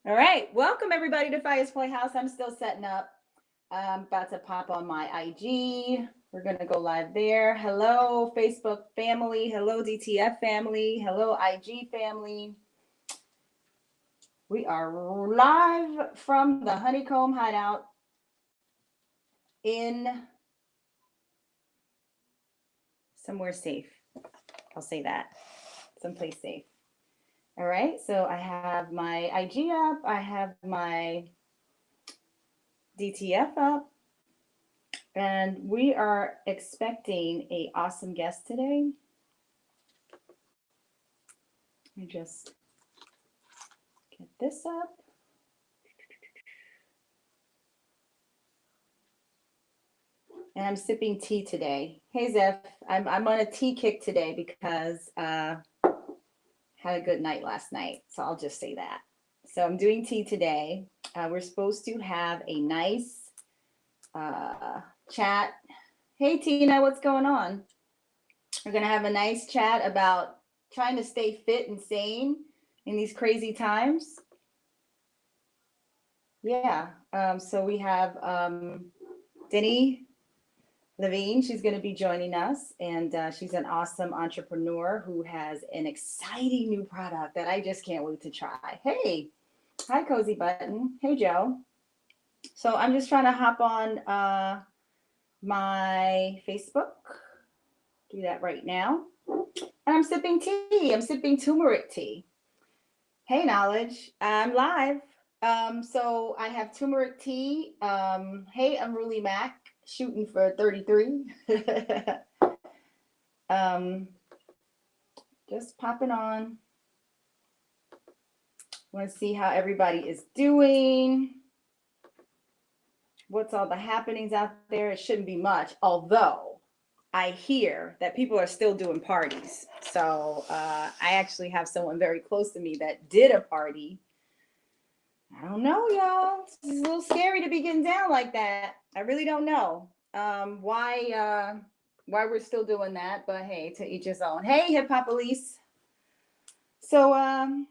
All right, welcome everybody to Fire's Playhouse. I'm still setting up. I'm about to pop on my IG. We're gonna go live there. Hello, Facebook family. Hello, DTF family. Hello, IG family. We are live from the Honeycomb Hideout in somewhere safe. I'll say that. Someplace safe. All right, so I have my IG up. I have my DTF up. And we are expecting a awesome guest today. Let me just get this up. And I'm sipping tea today. Hey Zeph, I'm on a tea kick today because had a good night last night. So I'll just say that. So I'm doing tea today. We're supposed to have a nice chat. Hey Tina, what's going on? We're gonna have a nice chat about trying to stay fit and sane in these crazy times. Yeah. So we have Denny Levine. She's going to be joining us, and she's an awesome entrepreneur who has an exciting new product that I just can't wait to try. Hey, hi, Cozy Button. Hey, Joe. So I'm just trying to hop on my Facebook. Do that right now. And I'm sipping tea. I'm sipping turmeric tea. Hey, Knowledge. I'm live. So I have turmeric tea. Hey, Unruly Mac, shooting for 33. um, just popping on. Want to see how everybody is doing. What's all the happenings out there? It shouldn't be much, although I hear that people are still doing parties. So I actually have someone very close to me that did a party. I don't know, y'all. It's a little scary to be getting down like that. I really don't know why we're still doing that, but hey, to each his own. Hey, Hip Hop Elise. So I'm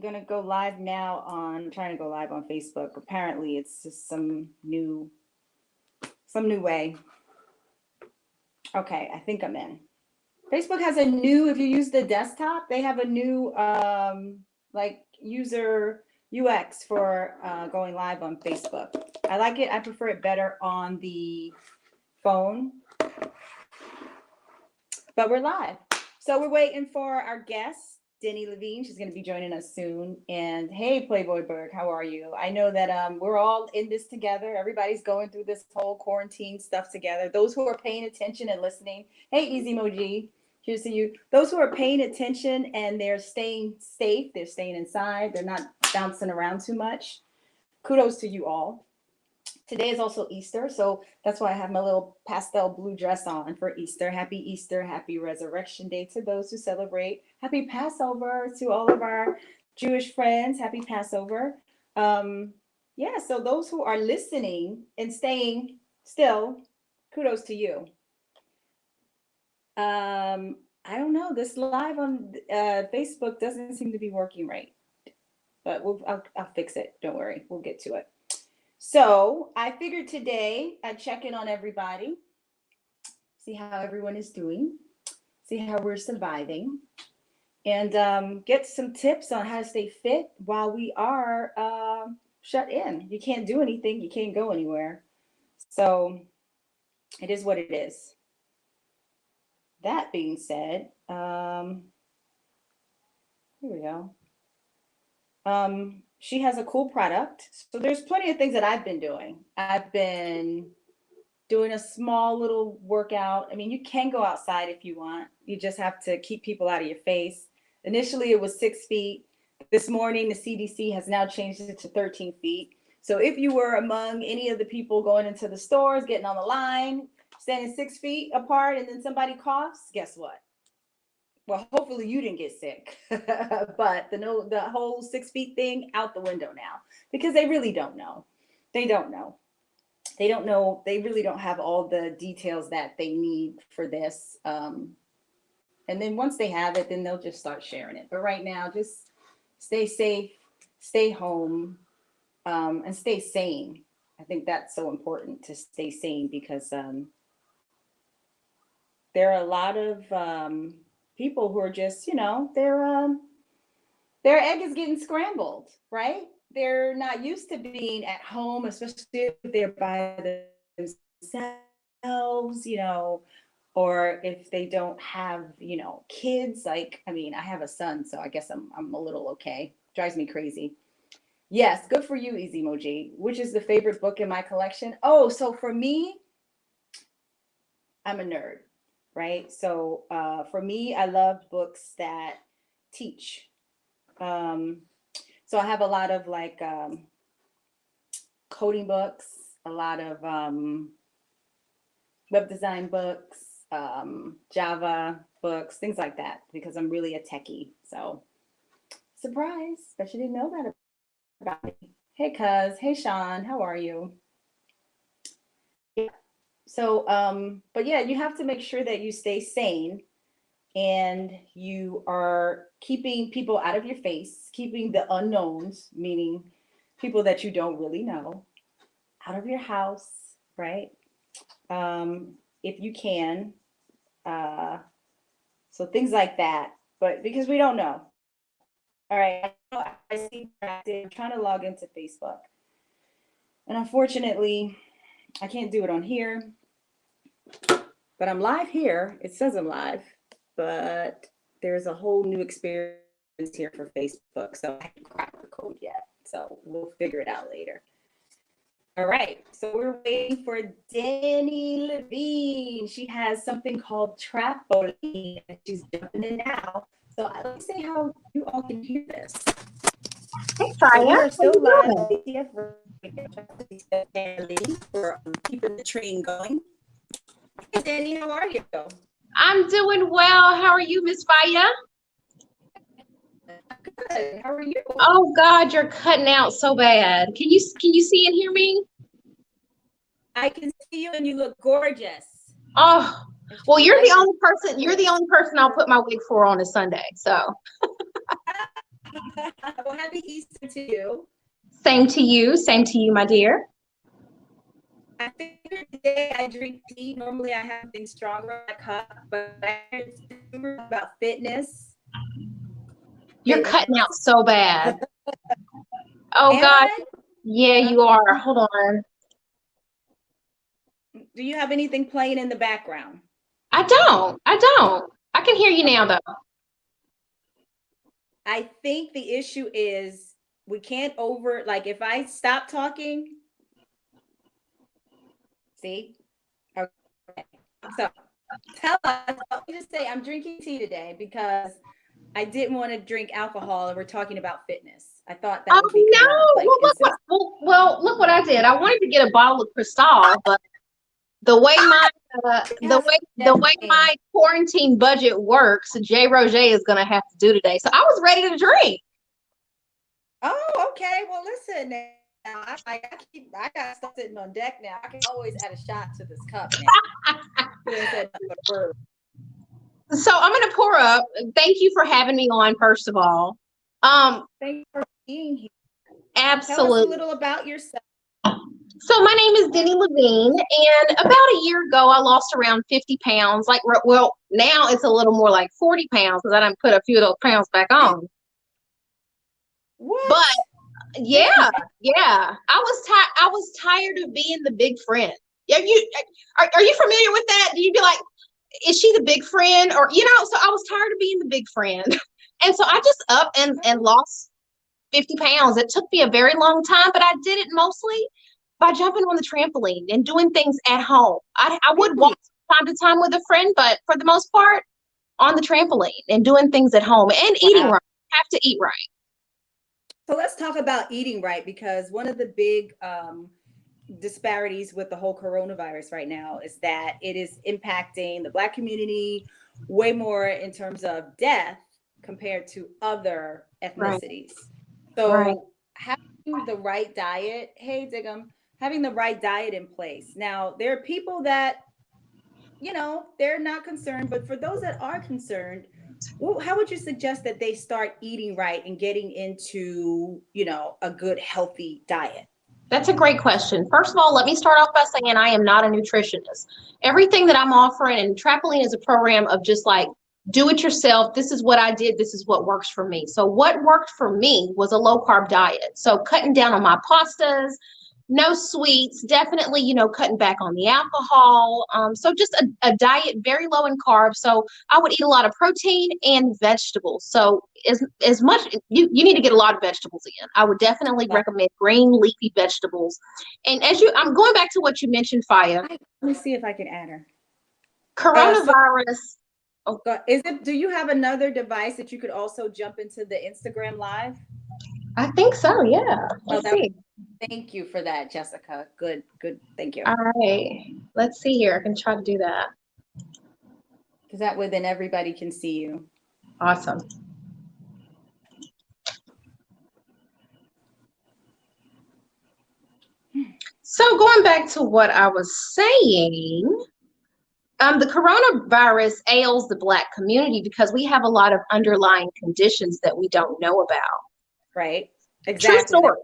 gonna go live now on. I'm trying to go live on Facebook. Apparently, it's just some new way. Okay, I think I'm in. Facebook has a new. If you use the desktop, they have a new like user UX for going live on Facebook. I like it. I prefer it better on the phone. But we're live. So we're waiting for our guest, Denny Levine. She's going to be joining us soon. And hey, Playboy Berg, how are you? I know that we're all in this together. Everybody's going through this whole quarantine stuff together. Those who are paying attention and listening. Hey, Easy Moji. Here's to you. Those who are paying attention and they're staying safe, they're staying inside, they're not bouncing around too much. Kudos to you all. Today is also Easter, so that's why I have my little pastel blue dress on for Easter. Happy Easter, happy Resurrection Day to those who celebrate. Happy Passover to all of our Jewish friends. Happy Passover. Yeah, so those who are listening and staying still, kudos to you. I don't know. This live on Facebook doesn't seem to be working right, but I'll fix it. Don't worry, we'll get to it. So I figured today I'd check in on everybody, see how everyone is doing, see how we're surviving, and get some tips on how to stay fit while we are shut in. You can't do anything, you can't go anywhere. So it is what it is. That being said, here we go. She has a cool product. So there's plenty of things that I've been doing. I've been doing a small little workout. I mean, you can go outside if you want. You just have to keep people out of your face. Initially, it was 6 feet. This morning, the CDC has now changed it to 13 feet. So if you were among any of the people going into the stores, getting on the line, standing 6 feet apart, and then somebody coughs, guess what? Well, hopefully you didn't get sick, but the whole 6 feet thing out the window now, because they really don't know. They don't know. They don't know. They really don't have all the details that they need for this. And then once they have it, then they'll just start sharing it. But right now, just stay safe, stay home, and stay sane. I think that's so important to stay sane because there are a lot of people who are just, their egg is getting scrambled, right? They're not used to being at home, especially if they're by themselves, or if they don't have, kids. Like, I mean, I have a son, so I guess I'm a little okay. Drives me crazy. Yes, good for you, Easy Emoji. Which is the favorite book in my collection? Oh, so for me, I'm a nerd, right? So for me, I love books that teach. Um, so I have a lot of like coding books, a lot of web design books, Java books, things like that, because I'm really a techie. So surprise, bet you didn't know that about me. Hey, cuz. Hey, Sean. How are you? Yeah. So, but yeah, you have to make sure that you stay sane and you are keeping people out of your face, keeping the unknowns, meaning people that you don't really know, out of your house, right? If you can. Uh, so things like that. But because we don't know. All right. I see I'm trying to log into Facebook. And unfortunately, I can't do it on here. But I'm live here. It says I'm live, but there's a whole new experience here for Facebook. So I haven't cracked the code yet. So we'll figure it out later. All right. So we're waiting for Danny Levine. She has something called trampoline, and she's jumping in now. So let me see how you all can hear this. Hey, So we Fire. are still live on DTF for keeping the train going. Hey, Danny, how are you? I'm doing well. How are you, Miss Faya? Good. How are you? Oh God, you're cutting out so bad. Can you see and hear me? I can see you and you look gorgeous. Oh, well, you're the only person. You're the only person I'll put my wig for on a Sunday. So Well, happy Easter to you. same to you. Same to you, my dear. I figured today I drink tea. Normally I have things stronger in my cup, but I heard about fitness. You're cutting out so bad. Oh Am God, I? yeah, you are. Hold on. Do you have anything playing in the background? I don't. I can hear you now, though. I think the issue is we can't like if I stop talking, see? Okay. So tell us, let me just say I'm drinking tea today because I didn't want to drink alcohol and we're talking about fitness. I thought that Oh would be kind of no! like Look what I did. I wanted to get a bottle of Cristal, but the way my the way my quarantine budget works, Jay Roger is gonna have to do today. So I was ready to drink. Oh, okay. Well, listen now. I got stuff sitting on deck now. I can always add a shot to this cup now. You ain't said nothing but a word. So I'm gonna pour up. Thank you for having me on, first of all. Thanks for being here. Absolutely. Tell us a little about yourself. So my name is Denny Levine, and about a year ago, I lost around 50 pounds. Like, well, now it's a little more like 40 pounds because I done put a few of those pounds back on. What? But yeah, I was tired of being the big friend. Are you familiar with that? Do you be like, is she the big friend? Or so I was tired of being the big friend. And so I just up and lost 50 pounds. It took me a very long time, but I did it mostly by jumping on the trampoline and doing things at home. I would walk from time to time with a friend, but for the most part, on the trampoline and doing things at home and eating right. Have to eat right. So let's talk about eating right, because one of the big disparities with the whole coronavirus right now is that it is impacting the Black community way more in terms of death compared to other ethnicities. Right. So having the right diet, hey Diggum, having the right diet in place. Now, there are people that, they're not concerned, but for those that are concerned, Well, how would you suggest that they start eating right and getting into, a good, healthy diet? That's a great question. First of all, let me start off by saying I am not a nutritionist. Everything that I'm offering, and Trampoline is a program of just like, do it yourself. This is what I did. This is what works for me. So what worked for me was a low carb diet. So cutting down on my pastas, no sweets, definitely, cutting back on the alcohol. So just a diet very low in carbs. So I would eat a lot of protein and vegetables. So as much you need to get a lot of vegetables in. I would definitely recommend green leafy vegetables. And I'm going back to what you mentioned, Faya. Let me see if I can add her. Coronavirus. Do you have another device that you could also jump into the Instagram live? I think so, yeah. Let's see. Thank you for that, Jessica. Good. Thank you. All right. Let's see here. I can try to do that. Because that way then everybody can see you. Awesome. So going back to what I was saying, the coronavirus ails the Black community because we have a lot of underlying conditions that we don't know about. Right. Exactly. True story.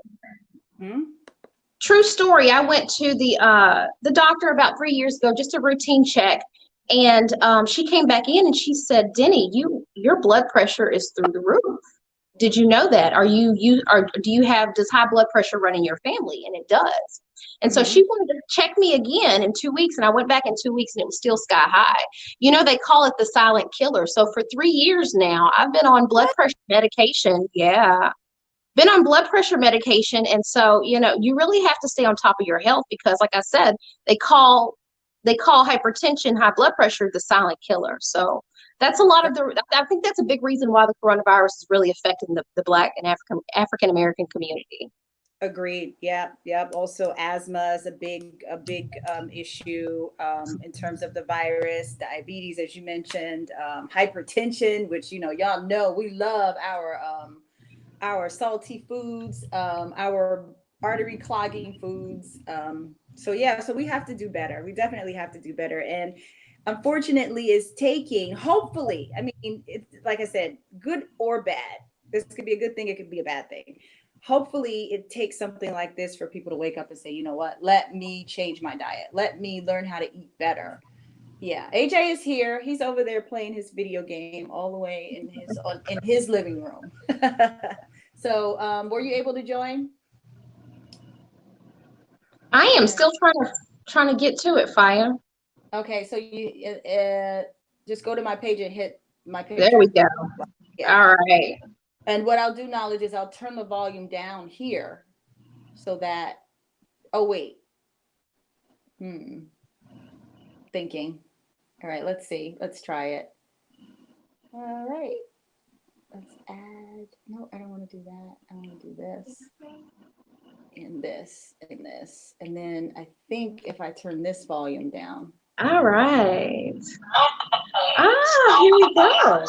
True story. I went to the doctor about 3 years ago, just a routine check, and she came back in and she said, "Denny, your blood pressure is through the roof. Did you know that? Does high blood pressure run in your family?" And it does. And so she wanted to check me again in 2 weeks, and I went back in 2 weeks and it was still sky high. They call it the silent killer. So for 3 years now, I've been on blood pressure medication. Yeah. Been on blood pressure medication. And so, you really have to stay on top of your health because, like I said, they call hypertension, high blood pressure, the silent killer. So that's I think that's a big reason why the coronavirus is really affecting the Black and African American community. Agreed. Yep. Also, asthma is a big issue in terms of the virus. Diabetes, as you mentioned, hypertension, which y'all know we love our salty foods, our artery clogging foods. So we have to do better. We definitely have to do better. And unfortunately, it's taking. Hopefully, I mean, like I said, good or bad. This could be a good thing. It could be a bad thing. Hopefully it takes something like this for people to wake up and say, you know what, let me change my diet. Let me learn how to eat better. Yeah. AJ is here. He's over there playing his video game all the way in his living room. So were you able to join? I am still trying to get to it, Faya. Okay. So you just go to my page and hit my picture. There we go. Yeah. All right. And what I'll do, Knowledge, is I'll turn the volume down here so that, oh, wait. Thinking. All right, let's see. Let's try it. All right. Let's add. No, I don't want to do that. I want to do this and this and this. And then I think if I turn this volume down. All right. Here we go.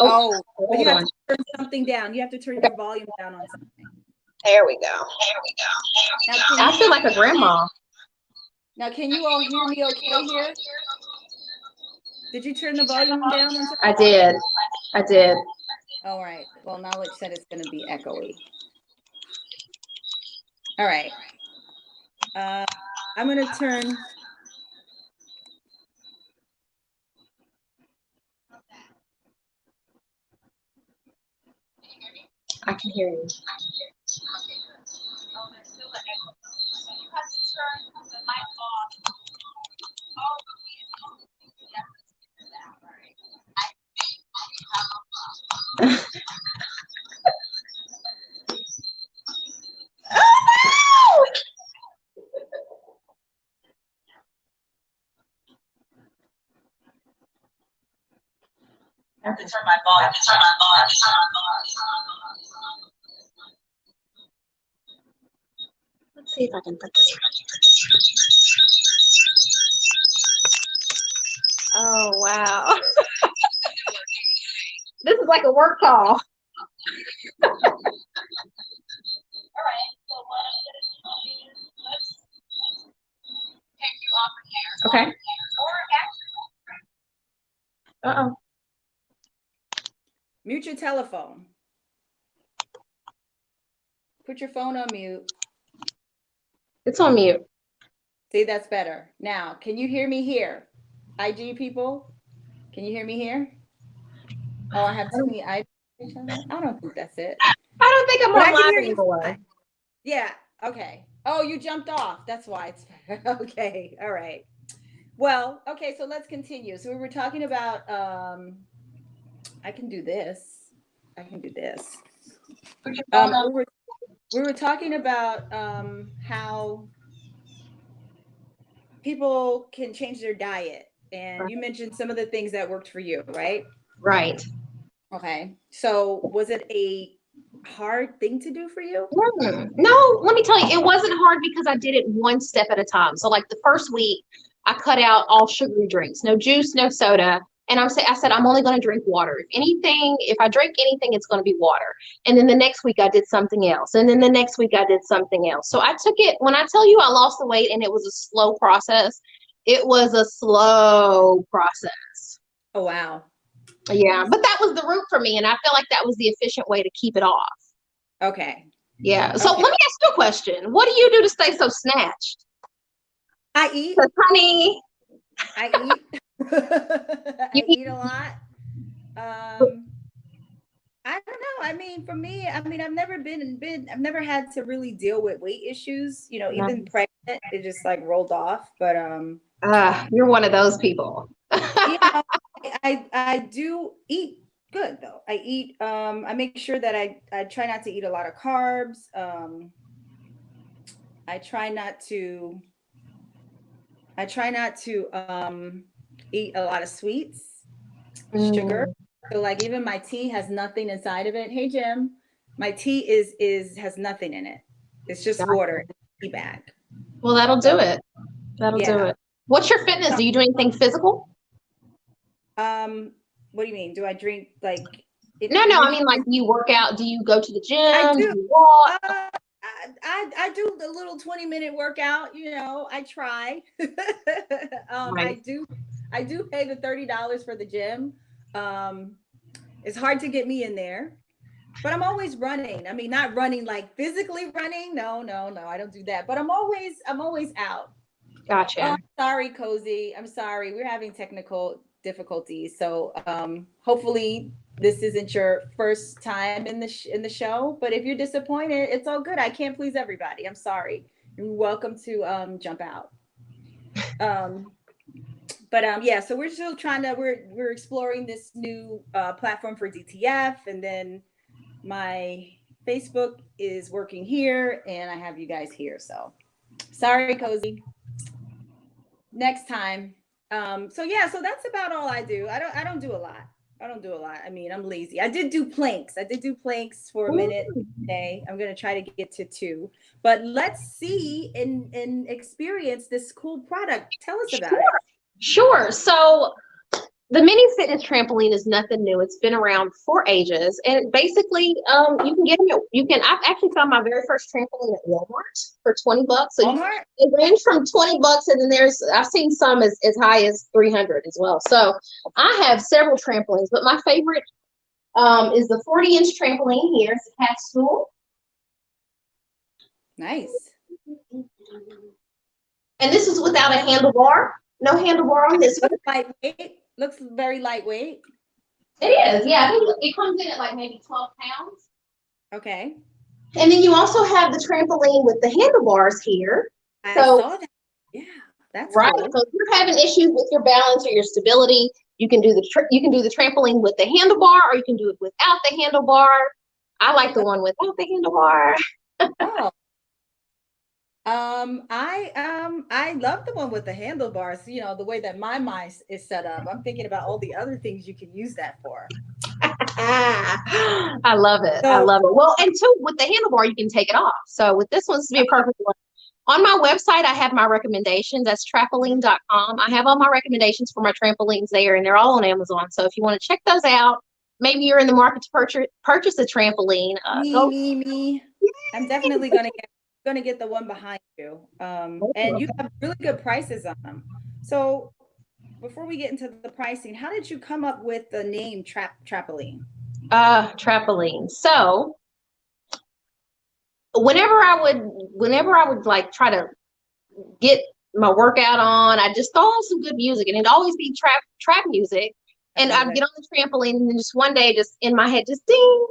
Oh, you have to turn something down. You have to turn your volume down on something. There we go. Now, I feel like a grandma. Now, can you all hear me okay here? Did you turn the volume down? I did. All right. Well, Knowledge said it's going to be echoey. All right. I'm going to turn. I can hear you. I have to turn my volume. Let's see if I can put this. Oh, wow. This is like a work call. All right. So what I'm going to do is let's take you off of here. Okay. Uh-oh. Mute your telephone. Put your phone on mute. It's on mute. See, that's better. Now, can you hear me here? IG people, can you hear me here? Oh, I have too many IG. I don't think that's it. I don't think I'm But I on can live hear you anymore. fine. Yeah. Okay. Oh, you jumped off. That's why it's okay. All right. Well, okay. So let's continue. So we were talking about. I can do this. I can do this. Put your phone on. We were talking about how people can change their diet, and you mentioned some of the things that worked for you, right? Right. Okay. So was it a hard thing to do for you? No, let me tell you, it wasn't hard because I did it one step at a time. So like the first week, I cut out all sugary drinks, no juice, no soda. And I said, I'm only going to drink water. If anything, if I drink anything, it's going to be water. And then the next week I did something else. And then the next week I did something else. So I took it, when I tell you I lost the weight and it was a slow process, it was a slow process. Oh, wow. Yeah, but that was the route for me. And I feel like that was the efficient way to keep it off. Okay. Yeah. So Okay. let me ask you a question. What do you do to stay so snatched? I eat. Honey, I eat. I eat a lot. I don't know. I mean, for me, I mean, I've never had to really deal with weight issues. You know, even pregnant, it just like rolled off. But you're one of those people. you know, I do eat good though. I eat. I make sure that I try not to eat a lot of carbs. I try not to. I try not to eat a lot of sweets, sugar. So like even my tea has nothing inside of it. Hey Jim, my tea is has nothing in it. It's just water in a tea bag. Well, that'll do it. That'll do it. What's your fitness? Do you do anything physical? What do you mean? Do I drink like? No, I mean like, do you work out? Do you go to the gym? I do. Do you walk? I do the little 20-minute workout. You know, I try. Right. I do pay the $30 for the gym. It's hard to get me in there, but I'm always running. I mean, not running like physically running. No, I don't do that. But I'm always out. Gotcha. Oh, sorry, Cozy. I'm sorry. We're having technical difficulties. So hopefully this isn't your first time in the show. But if you're disappointed, it's all good. I can't please everybody. I'm sorry. You're welcome to jump out. But yeah, so we're still trying to we're exploring this new platform for DTF, and then my Facebook is working here, and I have you guys here. So sorry, Cozy. Next time. So yeah, so that's about all I do. I don't do a lot. I mean, I'm lazy. I did do planks. For a minute today. I'm gonna try to get to 2. But let's see and experience this cool product. Tell us about it. Sure. So the mini fitness trampoline is nothing new. It's been around for ages, and basically, you can get it. I've actually found my very first trampoline at Walmart for $20. So it range from $20, and then I've seen some as high as 300 as well. So I have several trampolines, but my favorite is the 40-inch trampoline here. It's a cat stool. Nice. And this is without a handlebar. No handlebar on this one. Lightweight. Looks very lightweight. It is, yeah. I think it comes in at like maybe 12 pounds. Okay. And then you also have the trampoline with the handlebars here. I saw that. Yeah, that's right. Cool. So if you're having issues with your balance or your stability, you can do the trampoline with the handlebar, or you can do it without the handlebar. I like the one without the handlebar. Oh. I love the one with the handlebars. You know, the way that my mind is set up. I'm thinking about all the other things you can use that for. I love it. I love it. Well, and too, with the handlebar, you can take it off. So with this one, this would be a perfect one. On my website, I have my recommendations. That's trampoline.com. I have all my recommendations for my trampolines there, and they're all on Amazon. So if you want to check those out, maybe you're in the market to purchase a trampoline. Me. I'm definitely gonna get the one behind you. And you have really good prices on them. So before we get into the pricing, how did you come up with the name Trampoline? Trampoline. So whenever I would like try to get my workout on, I just throw on some good music, and it'd always be trap music. And I'd get on the trampoline, and then just one day, just in my head, just ding,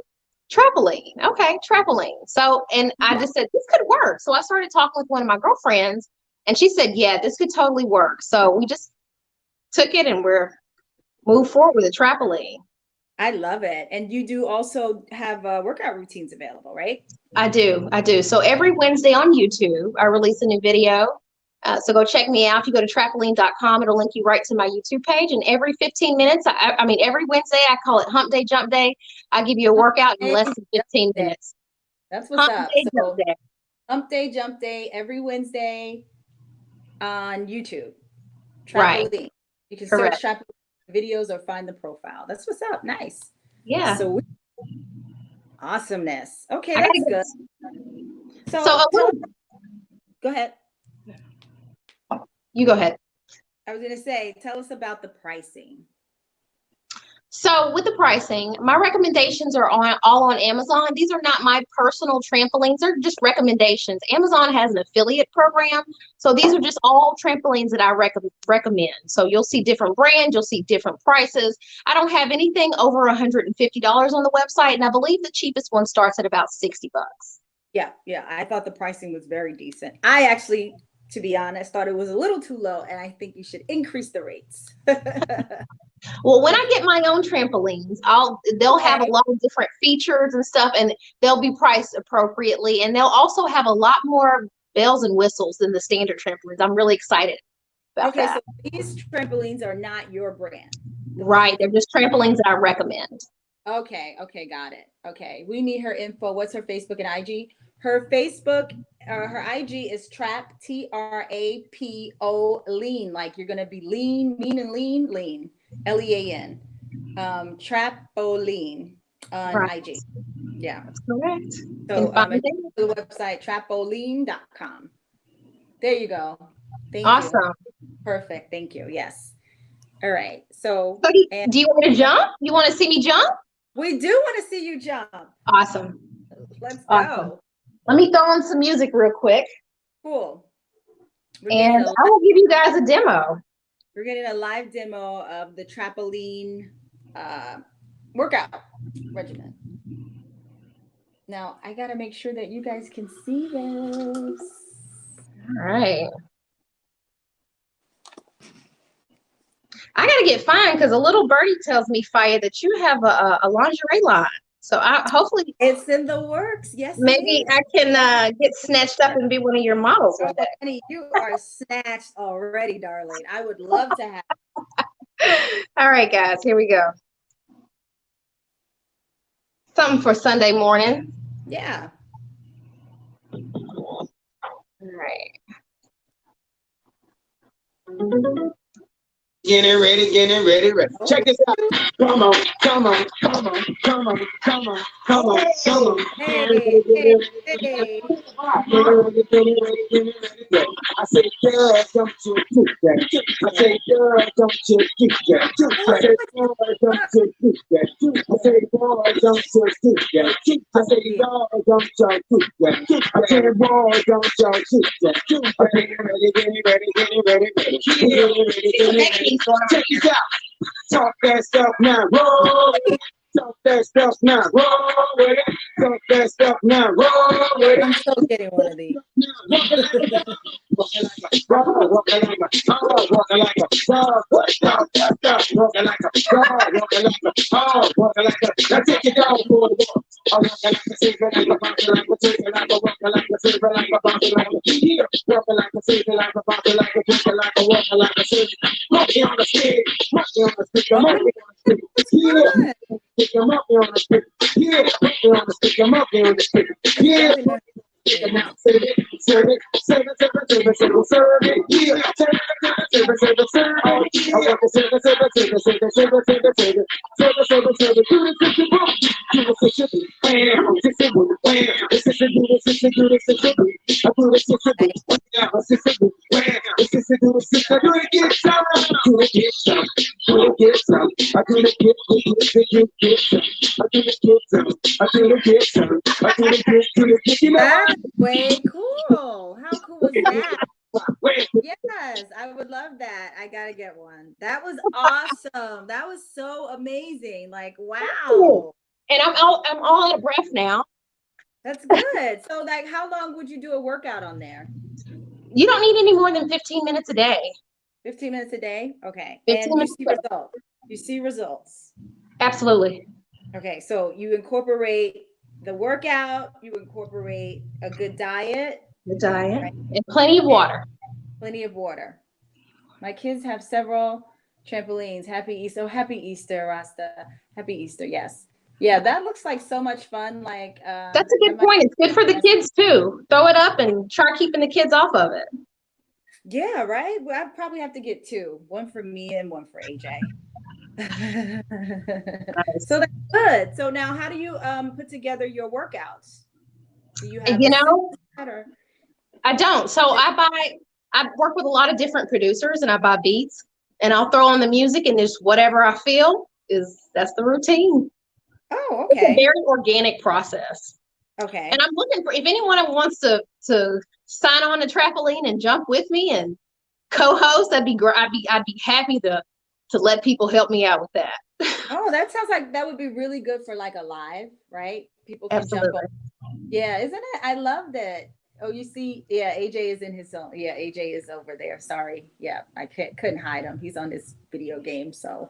trampoline. Okay, trampoline. So, and I just said, this could work. So I started talking with one of my girlfriends, and she said, yeah, this could totally work. So we just took it, and we're moved forward with a trampoline. I love it. And you do also have workout routines available, right? I do. So every Wednesday on YouTube, I release a new video. So go check me out. If you go to trampoline.com, it'll link you right to my YouTube page. And every 15 minutes, I mean, every Wednesday, I call it Hump Day, Jump Day. I give you a workout in less than 15 minutes. That's what's up. Day, so, Hump Day, Jump Day, every Wednesday on YouTube. Trampoline. Right. You can search trampoline videos or find the profile. That's what's up. Nice. Yeah. So awesomeness. Okay, that's good. So go ahead. You go ahead. I was going to say, tell us about the pricing. So with the pricing, my recommendations are all on Amazon. These are not my personal trampolines. They're just recommendations. Amazon has an affiliate program. So these are just all trampolines that I recommend. So you'll see different brands. You'll see different prices. I don't have anything over $150 on the website. And I believe the cheapest one starts at about $60. Yeah. I thought the pricing was very decent. I actually, to be honest, thought it was a little too low. And I think you should increase the rates. Well, when I get my own trampolines, they'll have a lot of different features and stuff, and they'll be priced appropriately, and they'll also have a lot more bells and whistles than the standard trampolines. I'm really excited about that. So these trampolines are not your brand. Right, they're just trampolines that I recommend. Okay, got it. Okay, we need her info. What's her Facebook and IG? Her Facebook, her IG is Trap, TRAPO, lean, like you're gonna be lean, mean and lean, LEAN. Trapoline on IG. Yeah. That's correct. So the website trapoline.com. There you go. Thank you. Awesome. Perfect. Thank you. Yes. All right. So do you want to jump? You want to see me jump? We do want to see you jump. Awesome. Let's go. Let me throw on some music real quick. Cool. And I will give you guys a demo. We're getting a live demo of the trampoline workout regimen. Now, I got to make sure that you guys can see this. All right. I got to get fined because a little birdie tells me, Faya, that you have a lingerie line. So hopefully it's in the works. Yes. Maybe I can get snatched up and be one of your models one day. Honey, you are snatched already, darling. I would love to have. All right, guys, here we go. Something for Sunday morning. Yeah. All right. Getting ready. Check this out. Come on. Hey. I say, girl, don't you do that. I say, girl, don't you do that. I say, girl, don't you do that. I say, boy, don't you do that. I say, y'all, don't y'all do that. I say, boy, don't y'all do that. I say, ready. Check this out. Talk that stuff now. Roll with it. Talk that stuff now. Roll with it. Talk that stuff now. Roll with it. I'm still getting one of these. Walking like a dog. Walking like a dog. Walking like a dog. Walking like a dog. Walking like a. Now take your dog for a walk. I'm walking like a saver, like a bouncer, like a taker, like a walker, like a saver, like a bouncer, like a here. Walking like a saver, like a bouncer, like a taker, like a walker, like a saver. Monkey on the stick, monkey on the stick, monkey on the stick. Yeah, stick him up on the stick. Yeah, monkey on the stick, monkey on the stick. Yeah. Now, serve it. Yeah, serve it. I want to serve it. Do the 50 bump. do the Mississippi, bam, Mississippi, bam, Mississippi, Mississippi, Mississippi. I do the Mississippi, bam, Mississippi, bam, Mississippi, Mississippi. I do it get some, do it get some, do it get some. I do it get some, I do it get some, I do it get some, I do it get, you know. That's way cool. How cool was that? Yes, I would love that. I gotta get one. That was awesome. That was so amazing. Like, wow. And I'm all out of breath now. That's good. So, like, how long would you do a workout on there? You don't need any more than 15 minutes a day. 15 minutes a day? Okay. 15 And you minutes see a day. results. You see results. Absolutely. Okay, so you incorporate the workout, you incorporate a good diet. The diet. Right. And plenty of water. Plenty of water. My kids have several trampolines. Happy Easter. Oh, happy Easter, Rasta. Happy Easter, yes. Yeah, that looks like so much fun. Like that's a good point. It's good for the kids too. Throw it up and try keeping the kids off of it. Yeah, right. Well, I probably have to get two. One for me and one for AJ. So that's good. So now how do you put together your workouts? Do you have I don't. So I work with a lot of different producers and I buy beats and I'll throw on the music and just whatever I feel that's the routine. Oh, okay. It's a very organic process. Okay. And I'm looking for if anyone wants to sign on to trampoline and jump with me and co-host, I'd be happy to let people help me out with that. Oh, that sounds like that would be really good for like a live, right? People can jump on. Yeah, isn't it? I love that. Oh, you see, yeah, AJ is in his zone. Yeah, AJ is over there. Sorry. Yeah, I couldn't hide him. He's on this video game, so.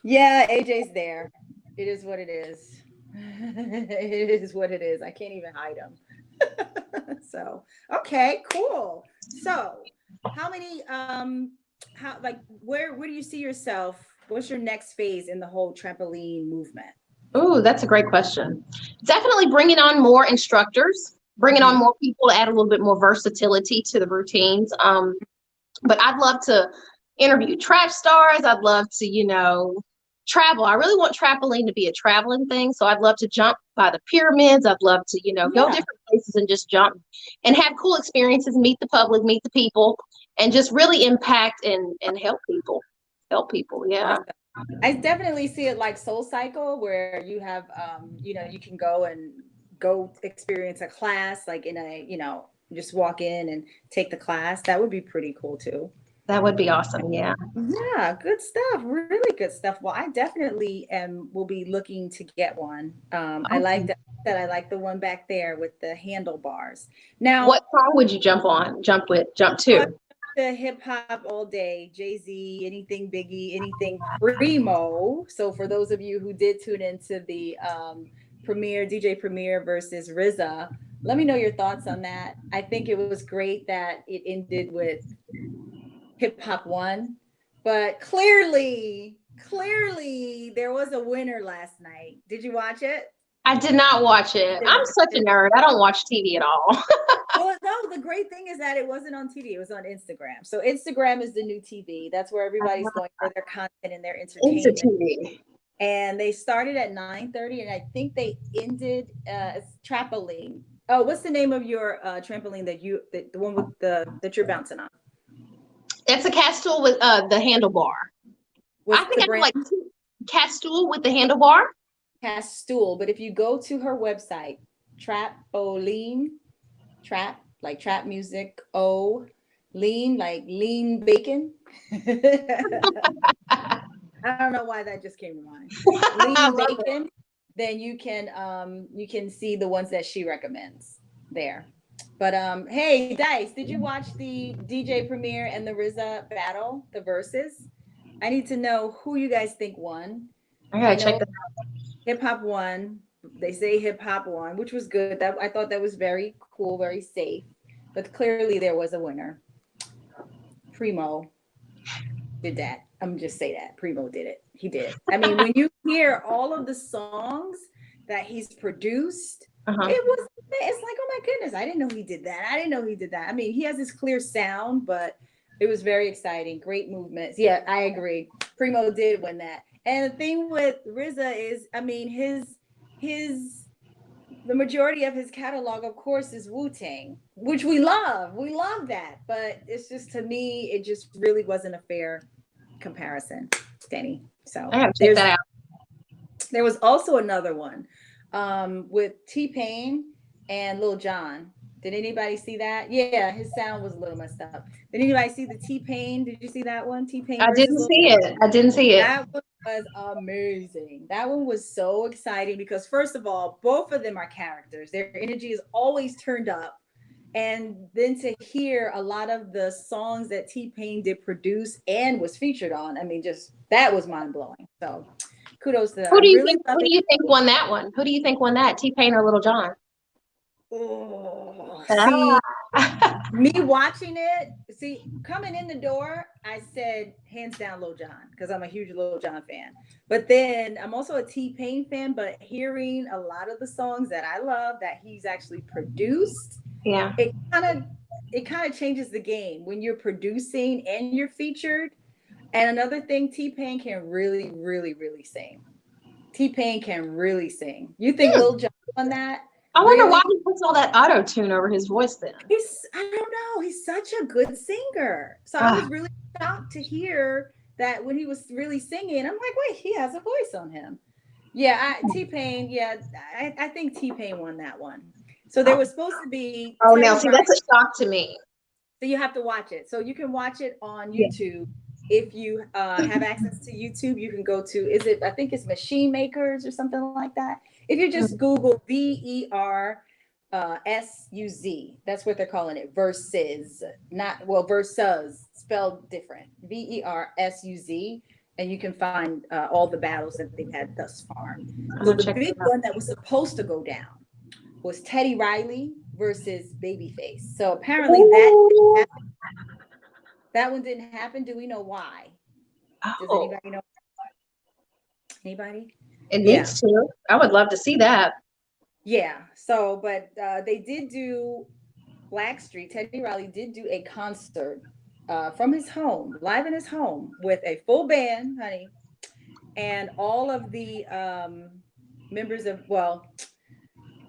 Yeah, AJ's there. It is what it is. It is what it is. I can't even hide him. So, okay, cool. So, how many where do you see yourself? What's your next phase in the whole trampoline movement? Oh, that's a great question. Definitely bringing on more instructors, bringing on more people to add a little bit more versatility to the routines. But I'd love to interview track stars. I'd love to, travel. I really want trampoline to be a traveling thing. So I'd love to jump by the pyramids. I'd love to, go different places and just jump and have cool experiences, meet the public, meet the people, and just really impact and help people. Yeah. I definitely see it like Soul Cycle, where you have, you can go experience a class, like in a, just walk in and take the class. That would be pretty cool too. That would be awesome. Yeah. Yeah. Good stuff. Really good stuff. Well, I definitely will be looking to get one. I like that. I like the one back there with the handlebars. Now, what song would you jump to? The hip hop all day, Jay-Z, anything Biggie, anything Primo. So for those of you who did tune into the DJ Premier versus RZA, let me know your thoughts on that. I think it was great that it ended with hip hop won, but clearly there was a winner last night. Did you watch it? I did not watch it. I'm such a nerd. I don't watch TV at all. Well, no, the great thing is that it wasn't on TV. It was on Instagram. So Instagram is the new TV. That's where everybody's going for their content and their entertainment. TV. And they started at 9:30, and I think they ended trampoline. Oh, what's the name of your trampoline the one with that you're bouncing on? It's a cat stool with the handlebar. I think I like cat stool with the handlebar. Cat stool, but if you go to her website, Trampoline, trap like trap music, lean like lean bacon. I don't know why that just came to mind. Lean bacon. Then you can see the ones that she recommends there. But hey, Dice, did you watch the DJ Premier and the RZA battle, the verses? I need to know who you guys think won. I gotta check that out. Hip hop won. They say hip hop won, which was good. That I thought that was very cool, very safe. But clearly there was a winner. Primo did that. I'm just say that. Primo did it. He did. I mean, when you hear all of the songs that he's produced, it's like, oh my goodness, I didn't know he did that. I didn't know he did that. I mean, he has this clear sound, but it was very exciting. Great movements. Yeah, I agree. Primo did win that. And the thing with RZA is, I mean, the majority of his catalog, of course, is Wu-Tang, which we love. We love that. But it's just, to me, it just really wasn't a fair comparison, Danny. So I have to check that out. there was also another one with T-Pain and Lil Jon. Did anybody see that? Yeah, his sound was a little messed up. Did anybody see the T-Pain? Did you see that one? T-Pain I versus didn't Lil see Jon? it. I didn't see it. That one was amazing. That one was so exciting because, first of all, both of them are characters. Their energy is always turned up. And then to hear a lot of the songs that T-Pain did produce and was featured on, I mean, just that was mind blowing. So kudos to them. Who do you think won that one? Who do you think won that? T-Pain or Little John? Oh, see, me watching it, coming in the door, I said hands down Lil Jon because I'm a huge Lil Jon fan. But then I'm also a T-Pain fan, but hearing a lot of the songs that I love that he's actually produced, yeah, it kind of changes the game when you're producing and you're featured. And another thing, T-Pain can really, really, really sing. T-Pain can really sing. You think Lil Jon on that? I wonder why he puts all that auto tune over his voice then. I don't know. He's such a good singer. So I was really shocked to hear that when he was really singing. I'm like, wait, he has a voice on him. Yeah, T-Pain. Yeah, I think T-Pain won that one. So there was supposed to be. Oh, now see, that's a shock to me. So you have to watch it. So you can watch it on YouTube. If you have access to YouTube, you can go to, I think it's Machine Makers or something like that. If you just Google VERSUZ, that's what they're calling it. Versus, versus, spelled different. VERSUZ, and you can find all the battles that they've had thus far. So the big one that was supposed to go down was Teddy Riley versus Babyface. So apparently that one didn't happen. Do we know why? Does anybody know? Anybody? It needs to. I would love to see that. Yeah. So, but they did do Blackstreet. Teddy Riley did do a concert from his home, live in his home, with a full band, honey, and all of the members of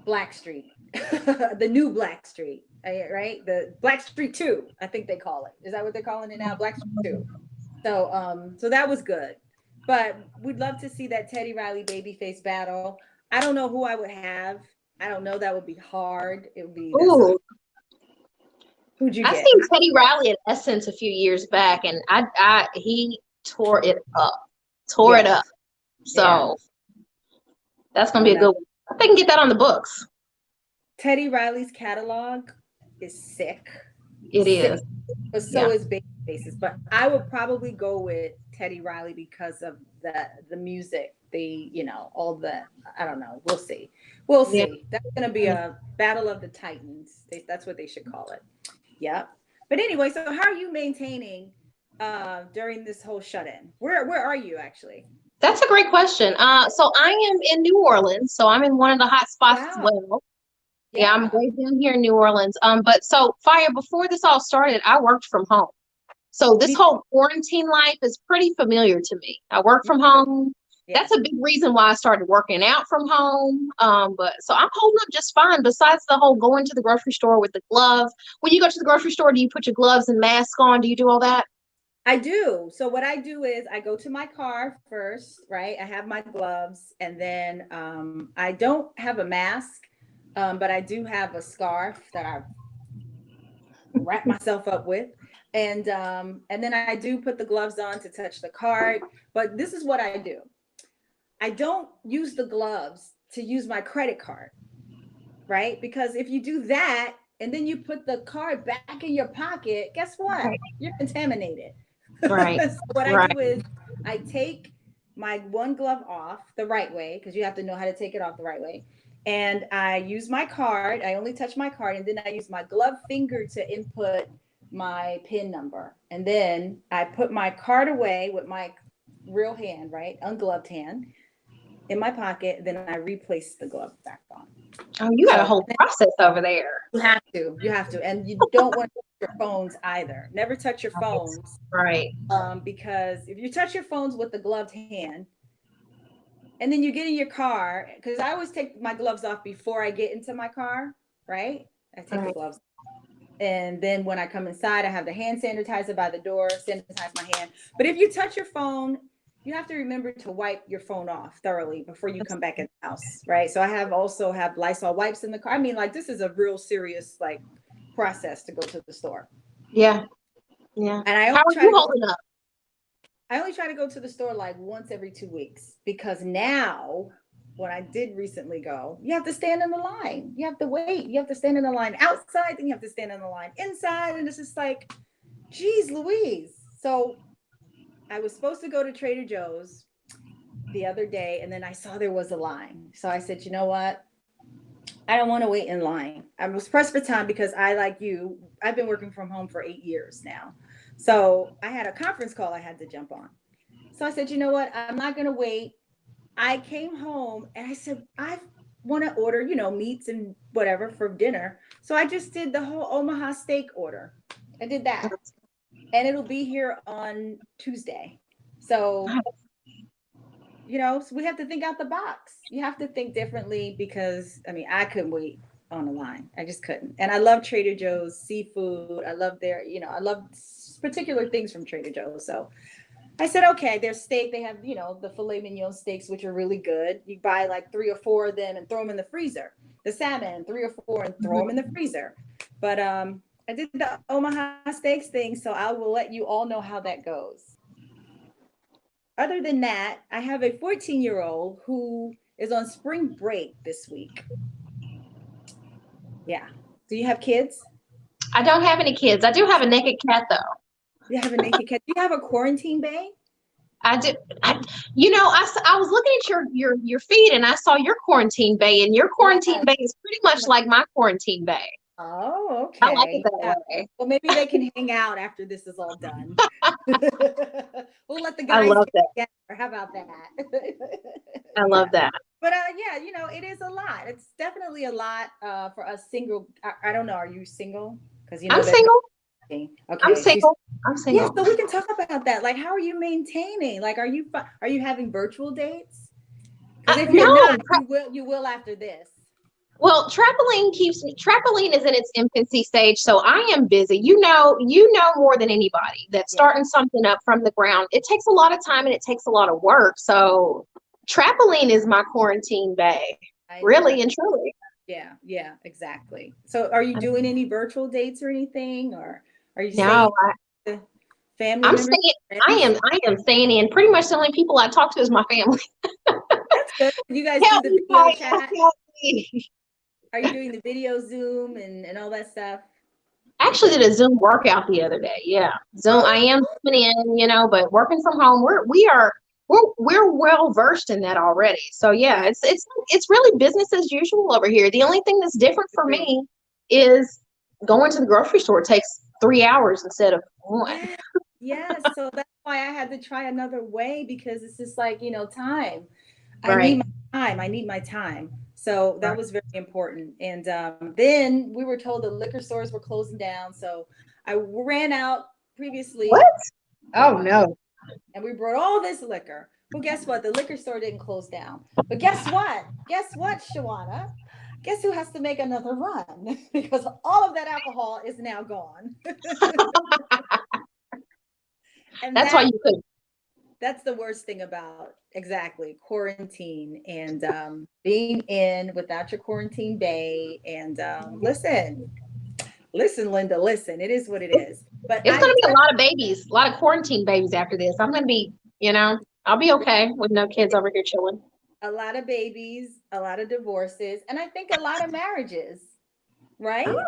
Blackstreet, the new Blackstreet. Right, the Blackstreet 2, I think they call it. Is that what they're calling it now? Blackstreet 2. So that was good. But we'd love to see that Teddy Riley Babyface battle. I don't know who I would have. I don't know. That would be hard. It would be. Who'd you get? I seen Teddy Riley at Essence a few years back, and he tore it up. It up. So that's gonna be a good one. I think I can get that on the books. Teddy Riley's catalog is sick. It is. But so is Babyface's. But I would probably go with Teddy Riley because of the music, all the, I don't know. We'll see. We'll see. Yeah. That's going to be a battle of the Titans. That's what they should call it. Yep. But anyway, so how are you maintaining during this whole shut-in? Where are you actually? That's a great question. So I am in New Orleans. So I'm in one of the hot spots as well. Yeah, I'm way down here in New Orleans. But so Fire, before this all started, I worked from home. So this whole quarantine life is pretty familiar to me. I work from home. Yeah. That's a big reason why I started working out from home. But so I'm holding up just fine. Besides the whole going to the grocery store with the glove. When you go to the grocery store, do you put your gloves and mask on? Do you do all that? I do. So what I do is I go to my car first, right? I have my gloves, and then I don't have a mask. But I do have a scarf that I wrap myself up with. And then I do put the gloves on to touch the card. But this is what I do. I don't use the gloves to use my credit card, right? Because if you do that and then you put the card back in your pocket, guess what? You're contaminated. Right. So what I do is I take my one glove off the right way, because you have to know how to take it off the right way. And I use my card. I only touch my card, and then I use my glove finger to input my PIN number. And then I put my card away with my real hand, right? Ungloved hand in my pocket. Then I replace the glove back on. Oh, you got a whole process over there. You have to. And you don't want to touch your phones either. Never touch your phones. Right. Because if you touch your phones with the gloved hand, And then you get in your car, because I always take my gloves off before I get into my car, right? I take the gloves. And then when I come inside, I have the hand sanitizer by the door, sanitize my hand. But if you touch your phone, you have to remember to wipe your phone off thoroughly before you come back in the house, right? So I also have Lysol wipes in the car. I mean, like, this is a real serious like process to go to the store. Yeah. Yeah. And How are you holding up? I only try to go to the store like once every 2 weeks, because now when I did recently go, you have to stand in the line. You have to wait. You have to stand in the line outside, then you have to stand in the line inside. And it's just like, geez, Louise. So I was supposed to go to Trader Joe's the other day, and then I saw there was a line. So I said, you know what? I don't want to wait in line. I was pressed for time because I, like you, I've been working from home for 8 years now. So I had a conference call I had to jump on. So I said, you know what? I'm not going to wait. I came home and I said, I want to order, meats and whatever for dinner. So I just did the whole Omaha steak order. I did that. And it'll be here on Tuesday. So, so we have to think out the box. You have to think differently, because, I mean, I couldn't wait on the line. I just couldn't. And I love Trader Joe's seafood. I love I love particular things from Trader Joe's. So I said, okay, their steak, they have, the filet mignon steaks, which are really good. You buy like 3 or 4 of them and throw them in the freezer. The salmon, 3 or 4, and throw them in the freezer. But I did the Omaha steaks thing, so I will let you all know how that goes. Other than that, I have a 14-year-old who is on spring break this week. Yeah. Do you have kids? I don't have any kids. I do have a naked cat, though. You have a naked cat. Do you have a quarantine bay? I do. I was looking at your feed, and I saw your quarantine bay, and your quarantine bay is pretty much like my quarantine bay. Oh, okay. I like it that way. Well, maybe they can hang out after this is all done. We'll let the guys get together. How about that? I love that. But yeah, it is a lot. It's definitely a lot for us single. I don't know. Are you single? Because I'm single. Okay. I'm single. Yeah, so we can talk about that. Like, how are you maintaining? Like, are you having virtual dates? Because if you're not, you will after this. Well, trampoline is in its infancy stage, so I am busy. You know more than anybody that starting something up from the ground, it takes a lot of time and it takes a lot of work. So trampoline is my quarantine bay, really and truly. Yeah, exactly. So are you doing any virtual dates or anything, or are you family members? I am staying in. Pretty much the only people I talk to is my family. That's good. You guys do the video chat? Are you doing the video Zoom and all that stuff? I actually did a Zoom workout the other day. Yeah. Zoom. I am zooming in, but working from home, we're well versed in that already. So yeah, it's really business as usual over here. The only thing that's different for me is going to the grocery store takes 3 hours instead of 1. Yeah. So that's why I had to try another way, because it's just like, time. Right. I need my time. So that was very important. And then we were told the liquor stores were closing down. So I ran out previously. What? Oh, no. And we brought all this liquor. Well, guess what? The liquor store didn't close down. But guess what? Shawana? Guess who has to make another run? Because all of that alcohol is now gone. And that's why you could. That's the worst thing about quarantine and being in without your quarantine bay. And listen, Linda, listen, it is what it is. But it's going to be a lot of babies, a lot of quarantine babies after this. I'm going to be, I'll be okay with no kids over here chilling. A lot of babies, a lot of divorces, and I think a lot of marriages, right? Oh,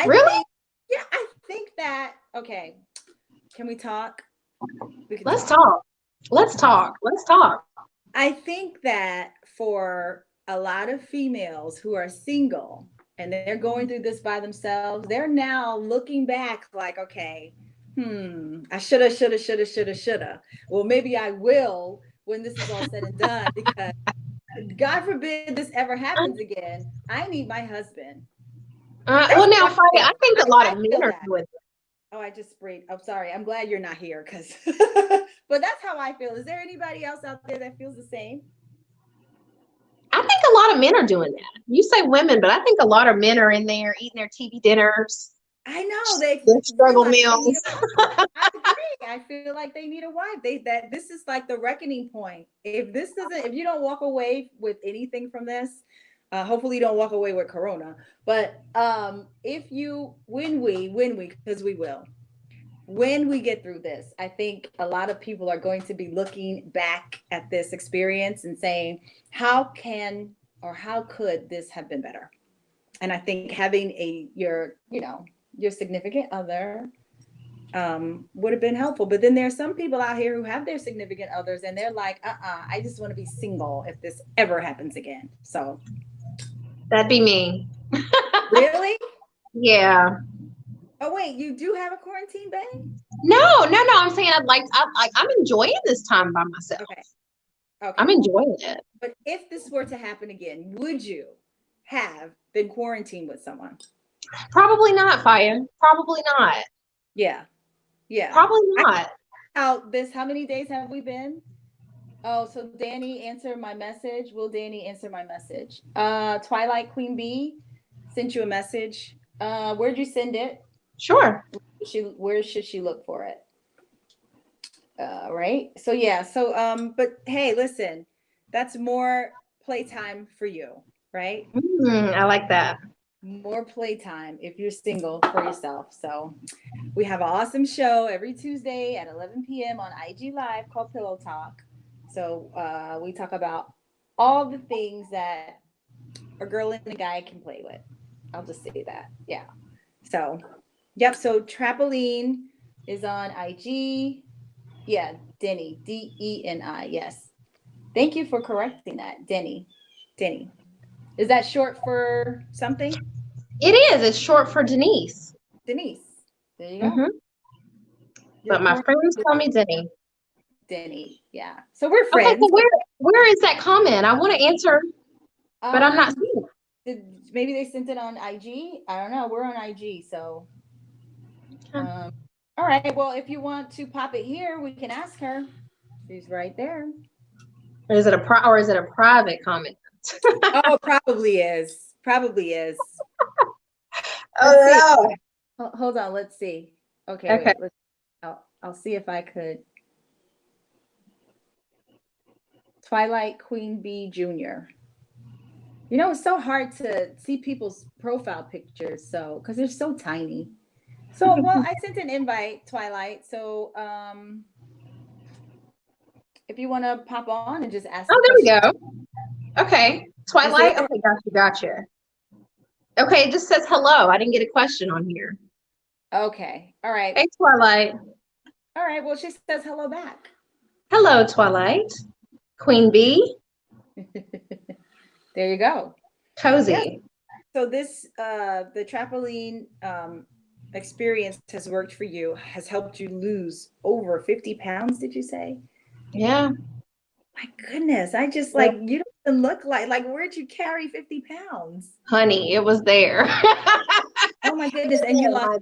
really? I think that, okay, can we talk? Let's talk. Let's talk. I think that for a lot of females who are single and they're going through this by themselves, they're now looking back like, okay, I shoulda. Well, maybe I will when this is all said and done, because God forbid this ever happens again. I need my husband. Well, now, Friday, I think a lot of men are doing it. Oh, I just sprayed. I'm sorry. I'm glad you're not here, because, but that's how I feel. Is there anybody else out there that feels the same? a lot of men are doing that. You say women, but I think a lot of men are in there eating their TV dinners. I know they Their struggle feel like they need meals. a wife. I agree. I feel like they need a wife. That this is like the reckoning point. If you don't walk away with anything from this, hopefully you don't walk away with Corona. But when we, because we will, when we get through this, I think a lot of people are going to be looking back at this experience and saying, how could this have been better? And I think having your significant other would have been helpful. But then there's some people out here who have their significant others and they're like, I just want to be single if this ever happens again. So That'd be me. really? Yeah. Oh wait, you do have a quarantine, babe? No. I'm saying I'm enjoying this time by myself. Okay. I'm enjoying it. But if this were to happen again, would you have been quarantined with someone? Probably not, Fire. Probably not. Yeah. Probably not. How many days have we been? Oh, so Danny answered my message. Will Danny answer my message? Twilight Queen Bee sent you a message. Where'd you send it? Sure. Where should she look for it? Right. So yeah. So but hey, listen, that's more playtime for you, right? I like that. More playtime if you're single for yourself. So we have an awesome show every Tuesday at 11 p.m. on IG Live called Pillow Talk. So we talk about all the things that a girl and a guy can play with. I'll just say that. Yeah. So, yep. So Trampoline is on IG. Yeah, Denny, Deni. Yes. Thank you for correcting that, Denny. Is that short for something? It is. It's short for Denise. Denise. There you go. Mm-hmm. But my friends call me Denny. Yeah. So we're friends. Okay, so where is that comment? I want to answer, but I'm not seeing it. Maybe they sent it on IG. I don't know. We're on IG, so. All right. Well, if you want to pop it here, we can ask her. She's right there. Or is it a private comment? Oh, probably is. Oh no. Hold on. Let's see. Okay. Okay. Wait, I'll see if I could. Twilight Queen Bee Jr. You know, it's so hard to see people's profile pictures, so because they're so tiny. So, well, I sent an invite, Twilight. So, if you want to pop on and just ask. Oh, there we go. Okay, Twilight. Okay, gotcha. Okay, it just says hello. I didn't get a question on here. Okay, all right. Hey, Twilight. All right. Well, she says hello back. Hello, Twilight. Queen Bee. There you go. Cozy. Yeah. So this, the trampoline experience has worked for you, has helped you lose over 50 pounds, did you say? Yeah. My goodness. I just like, you don't even look like, where'd you carry 50 pounds? Honey, it was there. Oh my goodness. And you lost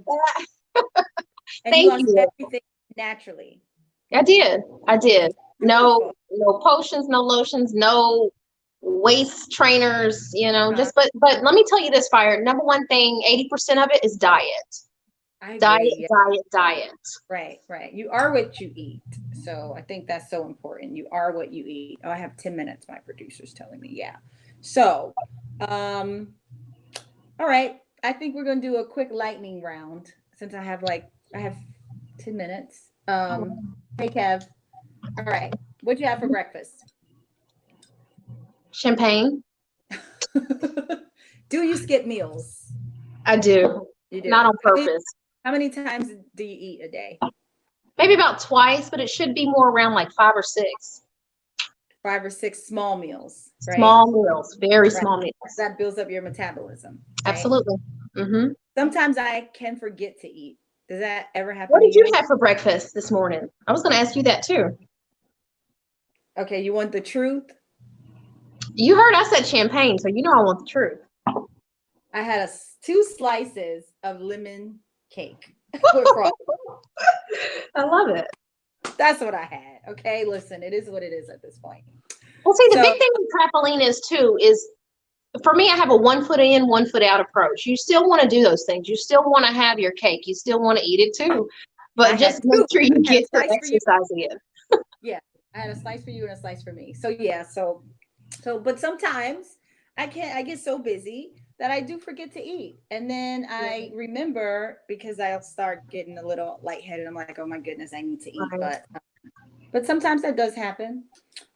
everything naturally. I did. No potions, no lotions, no waist trainers, but let me tell you this, Fire. Number one thing, 80% of it is diet. Diet. Right. You are what you eat. So I think that's so important. You are what you eat. Oh, I have 10 minutes, my producer's telling me. Yeah. So, all right. I think we're going to do a quick lightning round since I have 10 minutes. Hey, Kev. All right. What'd you have for breakfast? Champagne. Do you skip meals? I do. You do. Not on purpose. How many times do you eat a day? Maybe about twice, but it should be more around like 5 or 6. 5 or 6 small meals, right? Small meals, very small meals. That builds up your metabolism. Right? Absolutely. Mm-hmm. Sometimes I can forget to eat. Does that ever happen? What did you have for breakfast this morning? I was going to ask you that too. Okay, you want the truth? You heard I said champagne, so you know I want the truth. I had 2 slices of lemon cake. I love it. That's what I had. Okay, listen, it is what it is at this point. Well, see, the big thing with trampoline is for me, I have a 1 foot in, 1 foot out approach. You still want to do those things. You still want to have your cake. You still want to eat it too. But I just had make two. sure you I had a get your slice for you. exercise in. Yeah, I had a slice for you and a slice for me. So yeah, but sometimes I get so busy that I do forget to eat. And then I remember because I'll start getting a little lightheaded. I'm like, oh my goodness, I need to eat. Right. But sometimes that does happen.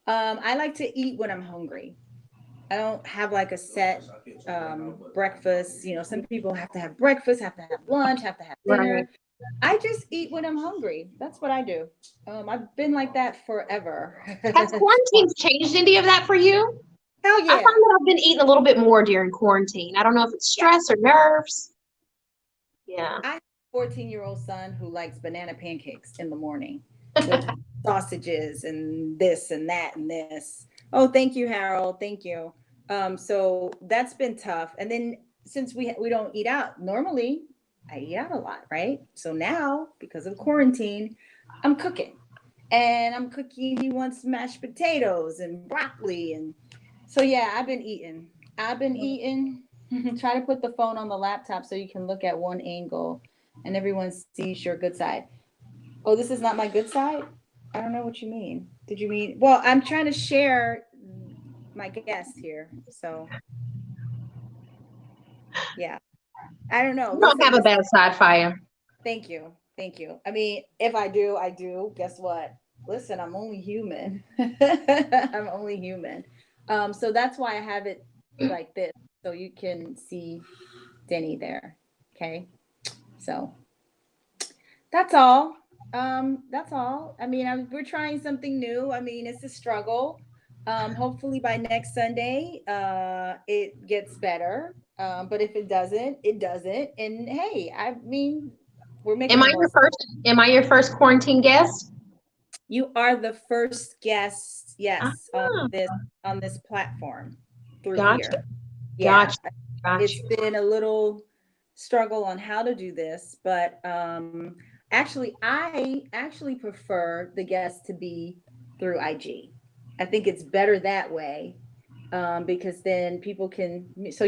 I like to eat when I'm hungry. I don't have like a set breakfast. You know, some people have to have breakfast, have to have lunch, have to have Right. dinner. I just eat when I'm hungry. That's what I do. I've been like that forever. Has quarantine changed any of that for you? Hell I yeah. find that I've been eating a little bit more during quarantine. I don't know if it's stress or nerves. Yeah. I have a 14-year-old son who likes banana pancakes in the morning with sausages and this and that and this. Oh, thank you, Harold. Thank you. So that's been tough. And then since we don't eat out normally, I eat out a lot, right? So now because of quarantine, I'm cooking. And I'm cooking. He wants mashed potatoes and broccoli, and so yeah, I've been eating. I've been eating. Try to put the phone on the laptop so you can look at one angle and everyone sees your good side. Oh, this is not my good side? I don't know what you mean. Did you mean? Well, I'm trying to share my guest here. So, yeah. I don't know. You don't have a bad side, Fire. Thank you. Thank you. I mean, if I do, I do. Guess what? Listen, I'm only human. I'm only human. So that's why I have it like this. So you can see Denny there. Okay. So that's all. That's all. I mean, we're trying something new. I mean, it's a struggle. Hopefully by next Sunday, it gets better. But if it doesn't, it doesn't. And hey, I mean, we're making Am the I your most. am I your first quarantine guest? You are the first guest, yes, Ah, on this platform through gotcha. here. Yeah, Gotcha. Gotcha. it's been a little struggle on how to do this, but actually, I actually prefer the guests to be through IG. I think it's better that way because then people can. So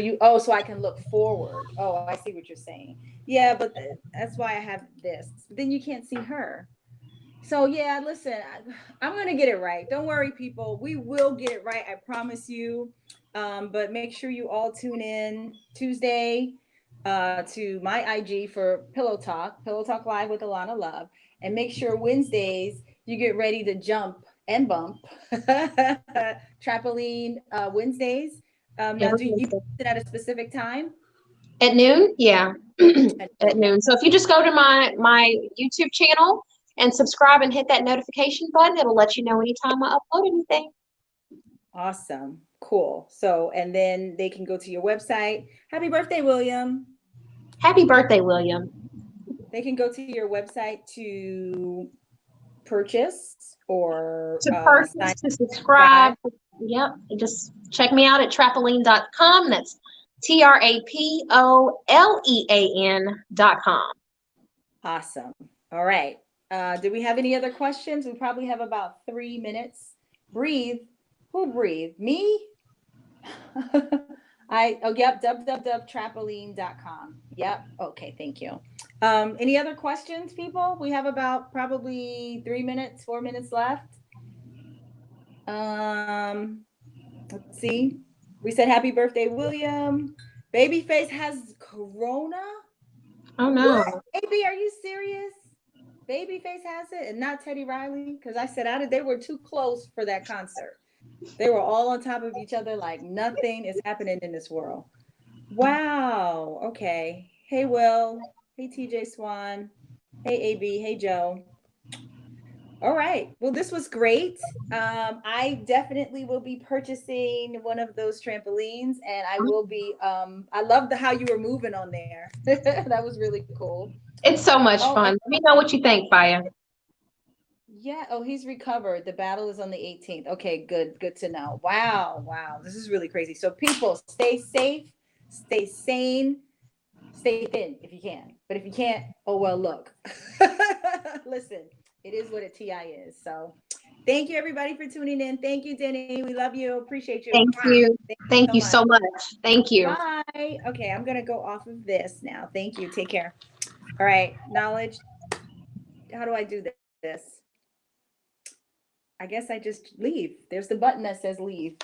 I can look forward. Oh, I see what you're saying. Yeah, but that's why I have this. Then you can't see her. So yeah, listen, I'm gonna get it right. Don't worry, people. We will get it right. I promise you. But make sure you all tune in Tuesday to my IG for Pillow Talk Live with Alana Love, and make sure Wednesdays you get ready to jump and bump trampoline Wednesdays. Now, do you post it at a specific time? At noon? Yeah. At noon. So if you just go to my YouTube channel and subscribe and hit that notification button, it'll let you know anytime I upload anything. Awesome. Cool. So, and then they can go to your website. Happy birthday, William. Happy birthday, William. They can go to your website to purchase or To purchase, to subscribe. Yep. Just check me out at trapolean.com. That's TRAPOLEAN.com. Awesome. All right. Do we have any other questions? We probably have about 3 minutes. Breathe. Who breathe? Me? Yep, www.trapoline.com. Yep. Okay, thank you. Any other questions, people? We have about probably 3 minutes, 4 minutes left. Let's see. We said happy birthday, William. Babyface has corona. Oh no. What? Baby, are you serious? Babyface has it and not Teddy Riley? Because I said they were too close for that concert. They were all on top of each other like nothing is happening in this world. Wow. Okay. Hey, Will. Hey, TJ Swan. Hey, AB. Hey, Joe. All right. Well, this was great. I definitely will be purchasing one of those trampolines, and I will be. I love how you were moving on there. That was really cool. It's so much fun. Let me know what you think, Fire. Yeah. Oh, he's recovered. The battle is on the 18th. Okay, good. Good to know. Wow. Wow. This is really crazy. So people, stay safe, stay sane, stay thin if you can. But if you can't, oh well, look. Listen, it is what a TI is. So Thank you, everybody, for tuning in. Thank you, Denny. We love you. Appreciate you. Thank you. Thank you much. so much. Thank you. Bye. Okay, I'm going to go off of this now. Thank you. Take care. All right. Knowledge. How do I do this? I guess I just leave. There's the button that says leave.